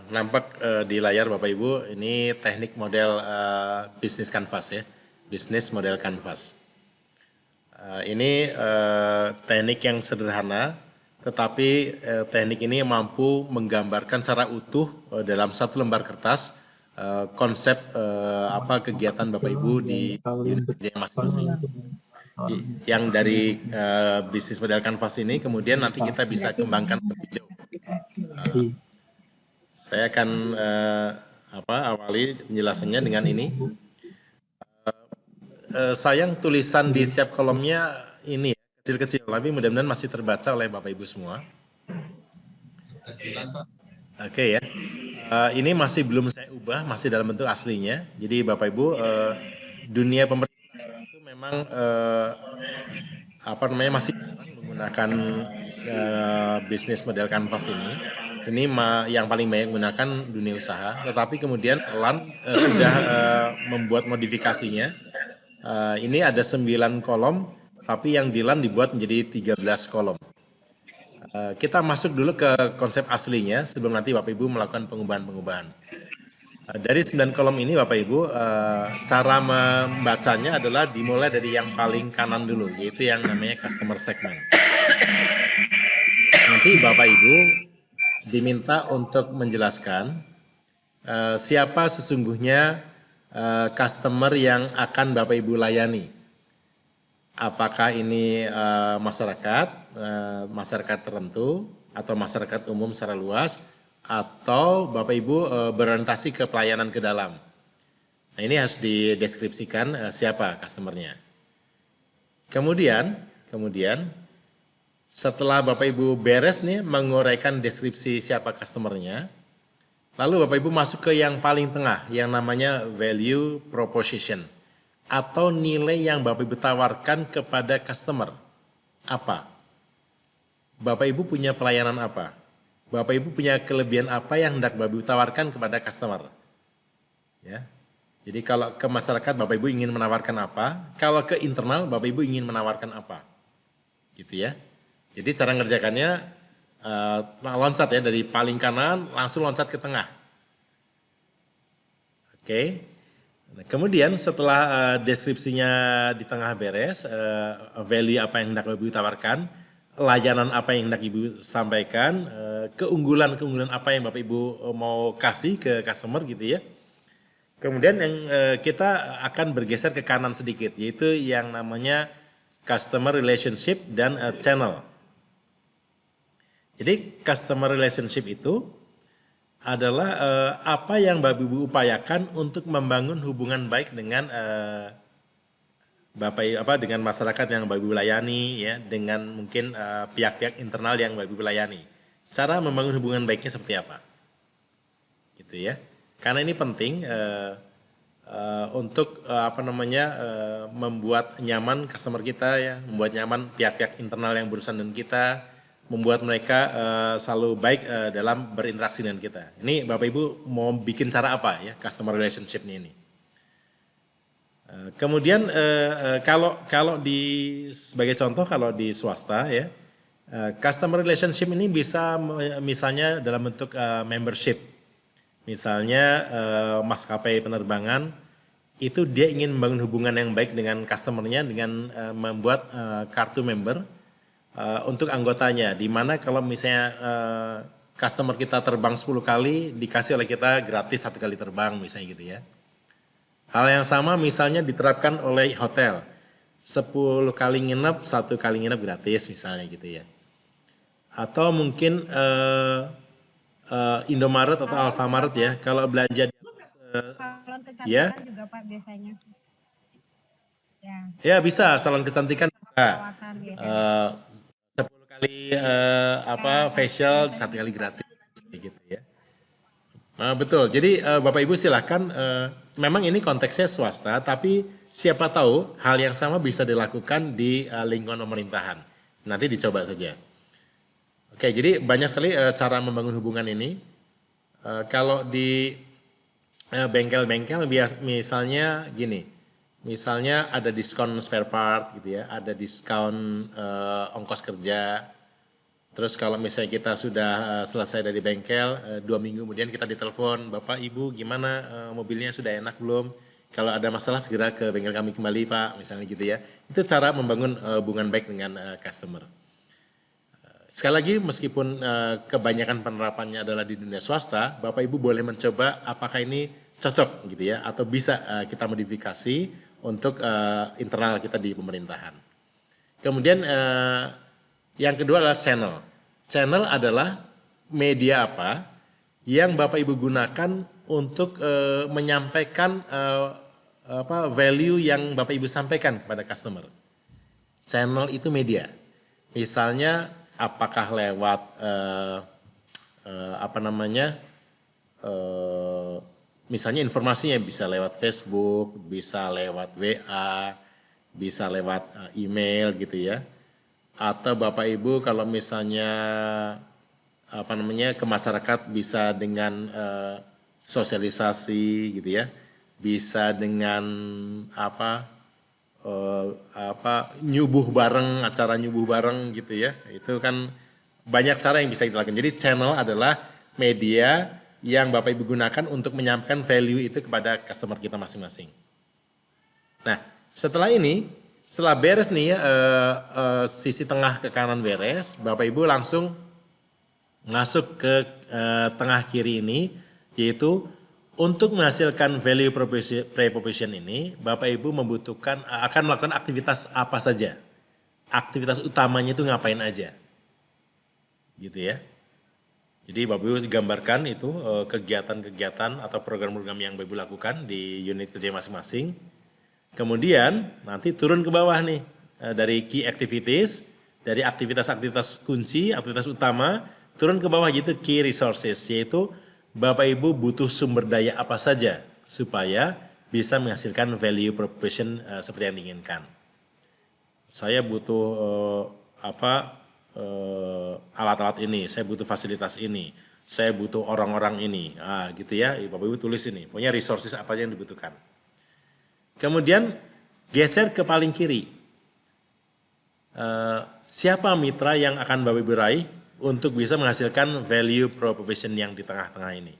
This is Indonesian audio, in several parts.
nampak di layar Bapak Ibu, ini teknik model bisnis canvas ya, bisnis model canvas. Ini teknik yang sederhana, tetapi teknik ini mampu menggambarkan secara utuh dalam satu lembar kertas konsep apa kegiatan Bapak Ibu di unit kerja masing-masing. Yang dari bisnis model canvas ini kemudian nanti kita bisa kembangkan lebih jauh. Saya akan awali penjelasannya dengan ini. Sayang tulisan di setiap kolomnya ini kecil-kecil, tapi mudah-mudahan masih terbaca oleh Bapak Ibu semua. Oke ya. Ini masih belum saya ubah, masih dalam bentuk aslinya. Jadi Bapak Ibu, dunia pemerintah itu memang masih jarang menggunakan bisnis model canvas ini. Ini yang paling banyak menggunakan dunia usaha. Tetapi kemudian LAN sudah membuat modifikasinya. Ini ada 9 kolom, tapi yang di LAN dibuat menjadi 13 kolom. Kita masuk dulu ke konsep aslinya sebelum nanti Bapak Ibu melakukan pengubahan-pengubahan. Dari 9 kolom ini Bapak Ibu, cara membacanya adalah dimulai dari yang paling kanan dulu, yaitu yang namanya customer segment. Nanti Bapak Ibu diminta untuk menjelaskan siapa sesungguhnya customer yang akan Bapak Ibu layani. Apakah ini masyarakat tertentu atau masyarakat umum secara luas, atau Bapak Ibu berorientasi ke pelayanan ke dalam. Nah, ini harus dideskripsikan siapa customernya. Kemudian setelah Bapak Ibu beres nih menguraikan deskripsi siapa customernya, lalu Bapak Ibu masuk ke yang paling tengah yang namanya value proposition atau nilai yang Bapak Ibu tawarkan kepada customer. Apa? Bapak Ibu punya pelayanan apa? Bapak Ibu punya kelebihan apa yang hendak Bapak Ibu tawarkan kepada customer? Ya. Jadi kalau ke masyarakat Bapak Ibu ingin menawarkan apa? Kalau ke internal Bapak Ibu ingin menawarkan apa? Gitu ya. Jadi cara ngerjakannya loncat ya, dari paling kanan langsung loncat ke tengah. Oke. Nah, kemudian setelah deskripsinya di tengah beres, value apa yang hendak Ibu tawarkan, layanan apa yang hendak Ibu sampaikan, keunggulan-keunggulan apa yang Bapak Ibu mau kasih ke customer gitu ya. Kemudian yang kita akan bergeser ke kanan sedikit, yaitu yang namanya customer relationship dan channel. Jadi customer relationship itu adalah apa yang Bapak Ibu upayakan untuk membangun hubungan baik dengan dengan masyarakat yang Bapak Ibu layani ya, dengan mungkin pihak-pihak internal yang Bapak Ibu layani. Cara membangun hubungan baiknya seperti apa? Gitu ya. Karena ini penting untuk membuat nyaman customer kita ya, membuat nyaman pihak-pihak internal yang berurusan dengan kita, membuat mereka selalu baik dalam berinteraksi dengan kita. Ini Bapak Ibu mau bikin cara apa ya customer relationship ini? Kemudian kalau di sebagai contoh kalau di swasta ya, customer relationship ini bisa misalnya dalam bentuk membership. Misalnya maskapai penerbangan itu dia ingin membangun hubungan yang baik dengan customernya dengan membuat kartu member untuk anggotanya, di mana kalau misalnya customer kita terbang 10 kali dikasih oleh kita gratis 1 kali terbang misalnya gitu ya. Hal yang sama misalnya diterapkan oleh hotel, 10 kali nginep 1 kali nginep gratis misalnya gitu ya. Atau mungkin Indomaret atau Alfamaret ya, kalau belanja salon kecantikan ya juga Pak biasanya. Ya bisa, salon kecantikan bisa. 10 kali facial 1 kali gratis gitu ya. Betul. Jadi Bapak Ibu silahkan, memang ini konteksnya swasta, tapi siapa tahu hal yang sama bisa dilakukan di lingkungan pemerintahan. Nanti dicoba saja. Oke, jadi banyak sekali cara membangun hubungan ini. Kalau di bengkel-bengkel misalnya gini, misalnya ada diskon spare part gitu ya, ada diskon ongkos kerja. Terus kalau misalnya kita sudah selesai dari bengkel, 2 minggu kemudian kita ditelepon, Bapak Ibu gimana mobilnya sudah enak belum? Kalau ada masalah segera ke bengkel kami kembali Pak, misalnya gitu ya. Itu cara membangun hubungan baik dengan customer. Sekali lagi meskipun kebanyakan penerapannya adalah di dunia swasta, Bapak Ibu boleh mencoba apakah ini cocok gitu ya, atau bisa kita modifikasi untuk internal kita di pemerintahan. Kemudian yang kedua adalah channel. Channel adalah media apa yang Bapak Ibu gunakan untuk menyampaikan value yang Bapak Ibu sampaikan kepada customer. Channel itu media. Misalnya apakah lewat misalnya informasinya bisa lewat Facebook, bisa lewat WA, bisa lewat email gitu ya. Atau Bapak Ibu kalau misalnya ke masyarakat bisa dengan sosialisasi gitu ya, bisa dengan nyubuh bareng, acara nyubuh bareng gitu ya. Itu kan banyak cara yang bisa kita lakukan. Jadi channel adalah media yang Bapak Ibu gunakan untuk menyampaikan value itu kepada customer kita masing-masing. Nah, setelah beres nih ya, sisi tengah ke kanan beres, Bapak Ibu langsung masuk ke tengah kiri ini, yaitu untuk menghasilkan value proposition ini, Bapak Ibu akan melakukan aktivitas apa saja. Aktivitas utamanya itu ngapain aja. Gitu ya. Jadi Bapak Ibu gambarkan itu kegiatan-kegiatan atau program-program yang Bapak Ibu lakukan di unit kerja masing-masing. Kemudian nanti turun ke bawah nih dari key activities, dari aktivitas-aktivitas kunci, aktivitas utama, turun ke bawah gitu key resources, yaitu Bapak Ibu butuh sumber daya apa saja supaya bisa menghasilkan value proposition seperti yang diinginkan. Saya butuh alat-alat ini, saya butuh fasilitas ini, saya butuh orang-orang ini, gitu ya. Bapak Ibu tulis ini, pokoknya resources apa yang dibutuhkan. Kemudian geser ke paling kiri. Siapa mitra yang akan Bapak Ibu raih untuk bisa menghasilkan value proposition yang di tengah-tengah ini?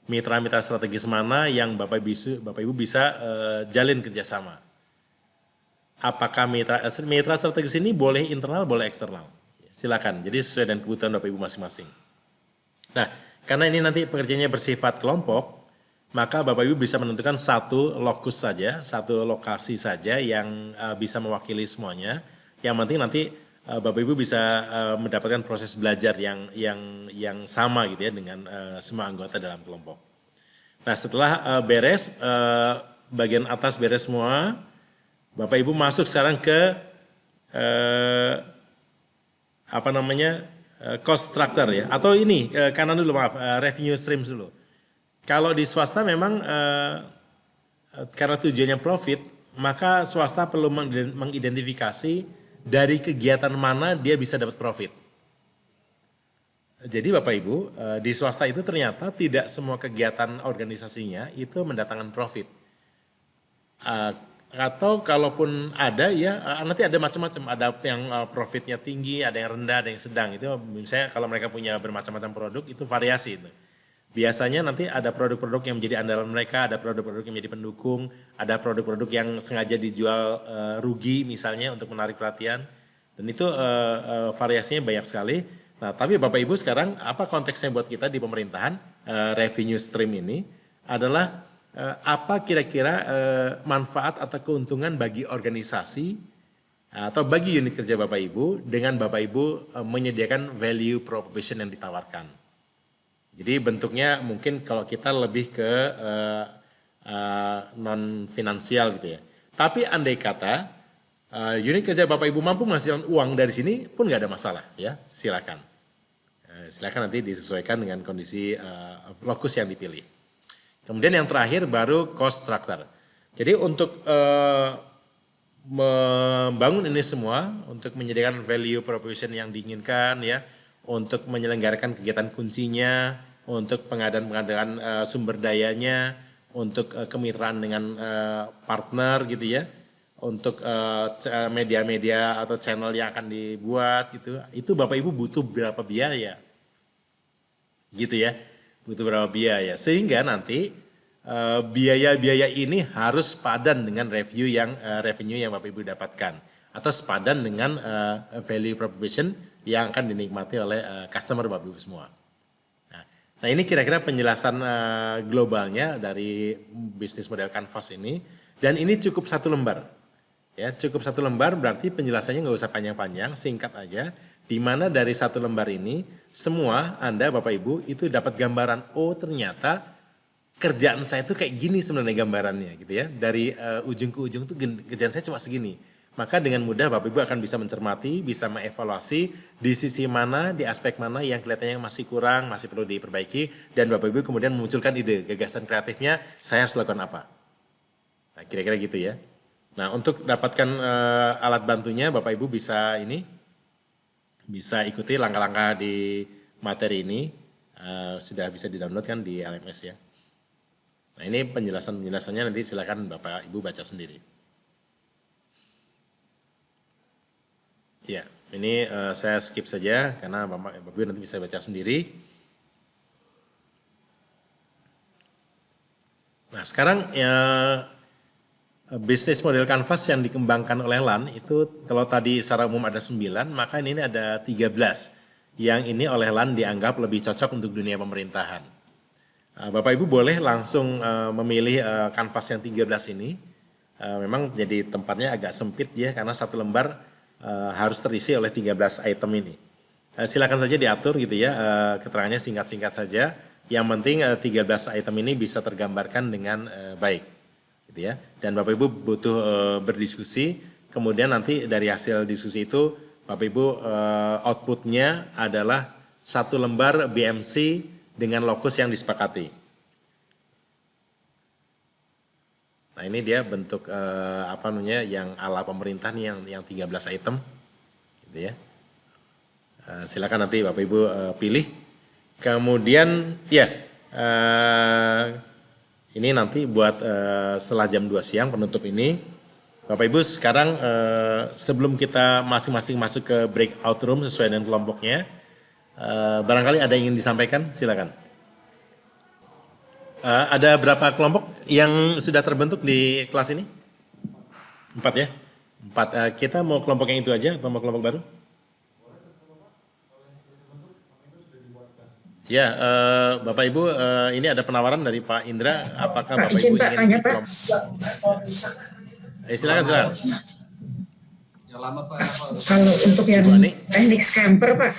Mitra-mitra strategis mana yang Bapak Ibu bisa jalin kerjasama? Apakah mitra strategis ini boleh internal, boleh eksternal? Silakan. Jadi sesuai dengan kebutuhan Bapak Ibu masing-masing. Nah, karena ini nanti pekerjaannya bersifat kelompok, maka Bapak Ibu bisa menentukan satu lokus saja, satu lokasi saja yang bisa mewakili semuanya. Yang penting nanti Bapak Ibu bisa mendapatkan proses belajar yang sama gitu ya dengan semua anggota dalam kelompok. Nah, setelah beres bagian atas beres semua, Bapak Ibu masuk sekarang ke cost structure ya, atau ini kanan dulu maaf, revenue streams dulu. Kalau di swasta memang karena tujuannya profit, maka swasta perlu mengidentifikasi dari kegiatan mana dia bisa dapat profit. Jadi Bapak Ibu, di swasta itu ternyata tidak semua kegiatan organisasinya itu mendatangkan profit. Atau kalaupun ada ya nanti ada macam-macam, ada yang profitnya tinggi, ada yang rendah, ada yang sedang. Itu misalnya kalau mereka punya bermacam-macam produk itu variasi itu. Biasanya nanti ada produk-produk yang menjadi andalan mereka, ada produk-produk yang menjadi pendukung, ada produk-produk yang sengaja dijual rugi misalnya untuk menarik perhatian. Dan itu variasinya banyak sekali. Nah, tapi Bapak Ibu sekarang apa konteksnya buat kita di pemerintahan revenue stream ini adalah apa kira-kira manfaat atau keuntungan bagi organisasi atau bagi unit kerja Bapak Ibu dengan Bapak Ibu menyediakan value proposition yang ditawarkan. Jadi bentuknya mungkin kalau kita lebih ke non finansial gitu ya. Tapi andai kata unit kerja Bapak Ibu mampu menghasilkan uang dari sini pun nggak ada masalah ya, silakan. Silakan nanti disesuaikan dengan kondisi lokus yang dipilih. Kemudian yang terakhir baru cost structure. Jadi untuk membangun ini semua, untuk menyediakan value proposition yang diinginkan ya, untuk menyelenggarakan kegiatan kuncinya, untuk pengadaan sumber dayanya, untuk kemitraan dengan partner gitu ya. untuk media-media atau channel yang akan dibuat gitu, itu Bapak Ibu butuh berapa biaya, gitu ya, butuh berapa biaya, sehingga nanti biaya-biaya ini harus padan dengan revenue yang Bapak Ibu dapatkan, atau sepadan dengan value proposition yang akan dinikmati oleh customer Bapak Ibu semua. Nah ini kira-kira penjelasan globalnya dari bisnis model Canvas ini, dan ini cukup satu lembar. Ya, cukup satu lembar berarti penjelasannya nggak usah panjang-panjang, singkat aja. Di mana dari satu lembar ini semua Anda Bapak Ibu itu dapat gambaran, oh ternyata kerjaan saya itu kayak gini sebenarnya gambarannya gitu ya. Dari ujung ke ujung itu kerjaan saya cuma segini. Maka dengan mudah Bapak Ibu akan bisa mencermati, bisa mengevaluasi di sisi mana, di aspek mana yang kelihatannya masih kurang, masih perlu diperbaiki, dan Bapak Ibu kemudian memunculkan ide, gagasan kreatifnya, saya harus lakukan apa. Nah kira-kira gitu ya. Nah untuk dapatkan alat bantunya Bapak Ibu bisa bisa ikuti langkah-langkah di materi ini, sudah bisa di-download kan di LMS ya. Nah ini penjelasannya nanti silakan Bapak Ibu baca sendiri. Ya, ini saya skip saja karena Bapak Ibu nanti bisa baca sendiri. Nah sekarang ya, bisnis model Canvas yang dikembangkan oleh LAN itu kalau tadi secara umum ada 9, maka ini ada 13 yang ini oleh LAN dianggap lebih cocok untuk dunia pemerintahan. Bapak Ibu boleh langsung memilih Canvas yang 13 ini. Memang jadi tempatnya agak sempit ya karena satu lembar harus terisi oleh 13 item ini. Silakan saja diatur gitu ya, keterangannya singkat-singkat saja. Yang penting 13 item ini bisa tergambarkan dengan baik. Gitu ya. Dan Bapak Ibu butuh berdiskusi, kemudian nanti dari hasil diskusi itu Bapak Ibu outputnya adalah satu lembar BMC dengan lokus yang disepakati. Nah ini dia bentuk apa namanya yang ala pemerintah nih yang 13 item, gitu ya. Silakan nanti Bapak Ibu pilih. Kemudian ya. Ini nanti buat setelah jam 2 siang penutup ini. Bapak Ibu sekarang sebelum kita masing-masing masuk ke breakout room sesuai dengan kelompoknya. Barangkali ada yang ingin disampaikan, silakan. Ada berapa kelompok yang sudah terbentuk di kelas ini? 4 ya? 4. Kita mau kelompok yang itu aja atau mau kelompok baru? Ya, Bapak Ibu, ini ada penawaran dari Pak Indra. Apakah Bapak Ibu ingin di kelompok? Silakan. Kalau untuk yang teknik scamper Pak,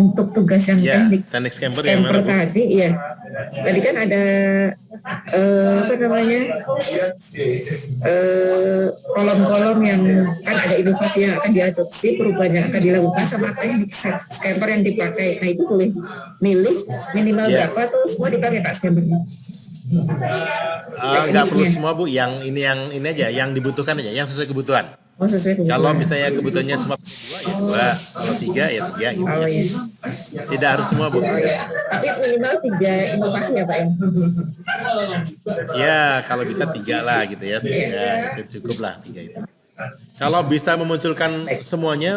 untuk tugas yang teknik scamper tadi, ya. Tadi kan ada apa namanya kolom-kolom yang kan ada inovasi yang akan diadopsi, perubahan yang akan dilakukan sama teknik scamper yang dipakai. Nah itu boleh milih minimal berapa tuh semua dipakai Pak scampernya. Nggak perlu semua Bu, yang ini aja, yang dibutuhkan aja, yang sesuai kebutuhan. Oh, sesuai kebutuhan. Kalau misalnya kebutuhannya cuma 2 ya 2, kalau 3 ya 3 gitu. Oh, iya. Tidak harus semua Bu. Tapi minimal 3 inovasi ya Pak ya? Ya kalau bisa 3 lah gitu ya, 3 itu cukup lah 3 itu. Kalau bisa memunculkan semuanya,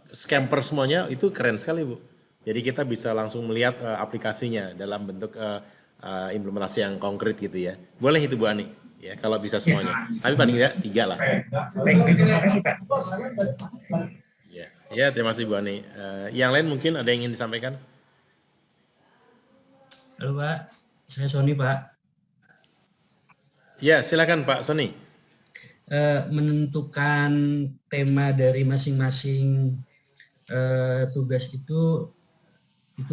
scamper semuanya itu keren sekali Bu. Jadi kita bisa langsung melihat aplikasinya dalam bentuk implementasi yang konkret gitu ya. Boleh itu Bu Ani, ya kalau bisa semuanya. Tapi paling tidak 3 lah. Terima kasih Pak. Ya terima kasih Bu Ani. Yang lain mungkin ada yang ingin disampaikan? Halo Pak, saya Sony Pak. Ya silakan Pak Sony. Menentukan tema dari masing-masing tugas itu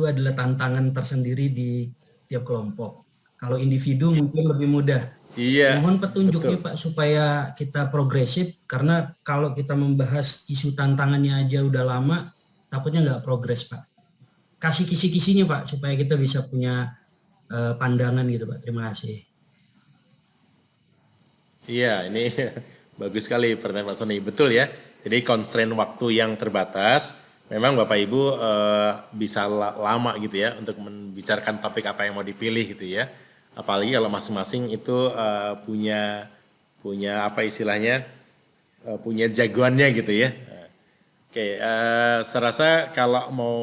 adalah tantangan tersendiri di tiap kelompok. Kalau individu mungkin lebih mudah. Iya. Mohon petunjuknya Pak supaya kita progresif, karena kalau kita membahas isu tantangannya aja udah lama, takutnya nggak progres Pak. Kasih kisi-kisinya Pak supaya kita bisa punya pandangan gitu Pak. Terima kasih. Iya, ini bagus sekali pertanyaan Pak Sony. Betul ya. Jadi constraint waktu yang terbatas, memang Bapak Ibu bisa lama gitu ya untuk membicarakan topik apa yang mau dipilih gitu ya. Apalagi kalau masing-masing itu punya punya apa istilahnya, punya jagoannya gitu ya. Oke, saya rasa kalau mau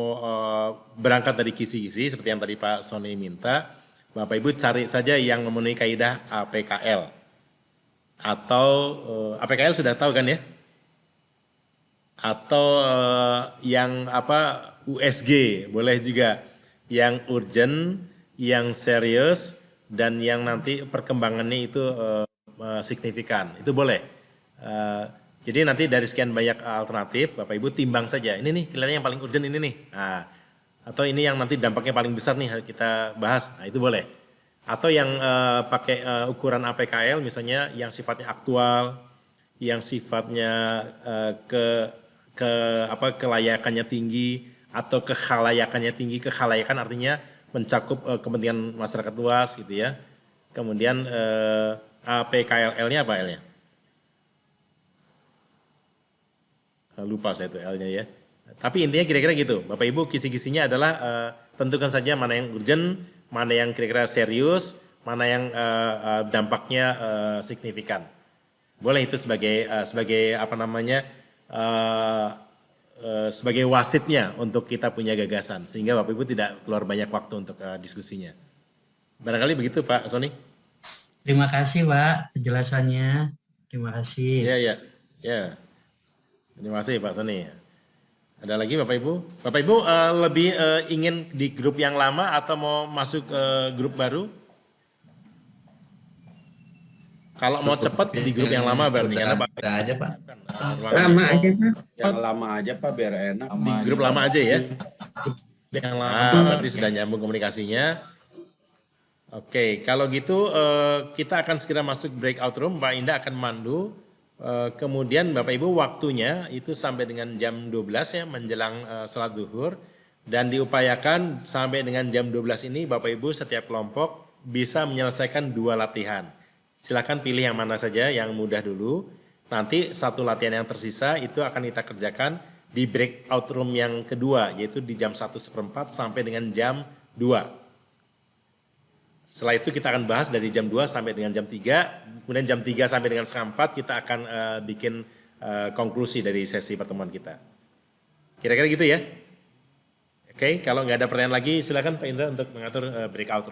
berangkat dari kisi-kisi seperti yang tadi Pak Sony minta, Bapak Ibu cari saja yang memenuhi kaidah APKL. Atau APKL sudah tahu kan ya? Atau yang apa USG boleh juga, yang urgent, yang serius, dan yang nanti perkembangannya itu signifikan, itu boleh. Jadi nanti dari sekian banyak alternatif, Bapak Ibu timbang saja, ini nih kelihatannya yang paling urgent ini nih, nah, atau ini yang nanti dampaknya paling besar nih kita bahas, nah itu boleh. Atau yang pakai ukuran APKL misalnya yang sifatnya aktual, yang sifatnya kelayakannya tinggi atau kekhalayakannya tinggi. Kekhalayakan artinya mencakup kepentingan masyarakat luas gitu ya. Kemudian APKLL-nya apa L-nya? Lupa saya itu L-nya ya. Tapi intinya kira-kira gitu. Bapak Ibu kisi-kisinya adalah tentukan saja mana yang urgent, mana yang kira-kira serius, mana yang dampaknya signifikan. Boleh itu sebagai apa namanya, sebagai wasitnya untuk kita punya gagasan, sehingga Bapak Ibu tidak keluar banyak waktu untuk diskusinya. Barangkali begitu Pak Sony. Terima kasih Pak penjelasannya. Terima kasih. Ya. Terima kasih Pak Sony. Ada lagi Bapak Ibu? Bapak Ibu lebih ingin di grup yang lama atau mau masuk grup baru? Kalau mau cepat di grup yang lama berarti karena Pak aja Pak. Lama aja Pak. Yang lama aja Pak biar enak. Di grup lama aja ya. Yang lama berarti sudah nyambung komunikasinya. Oke, kalau gitu kita akan segera masuk breakout room. Pak Indah akan memandu. Kemudian Bapak Ibu waktunya itu sampai dengan jam 12 ya, menjelang salat zuhur. Dan diupayakan sampai dengan jam 12 ini Bapak Ibu setiap kelompok bisa menyelesaikan 2 latihan. Silakan pilih yang mana saja, yang mudah dulu. Nanti 1 latihan yang tersisa itu akan kita kerjakan di breakout room yang kedua, yaitu di jam 1:04 sampai dengan jam 2. Setelah itu kita akan bahas dari jam 2 sampai dengan jam 3, kemudian jam 3 sampai dengan setengah 4 kita akan bikin konklusi dari sesi pertemuan kita. Kira-kira gitu ya. Oke, kalau nggak ada pertanyaan lagi silakan Pak Indra untuk mengatur breakout room.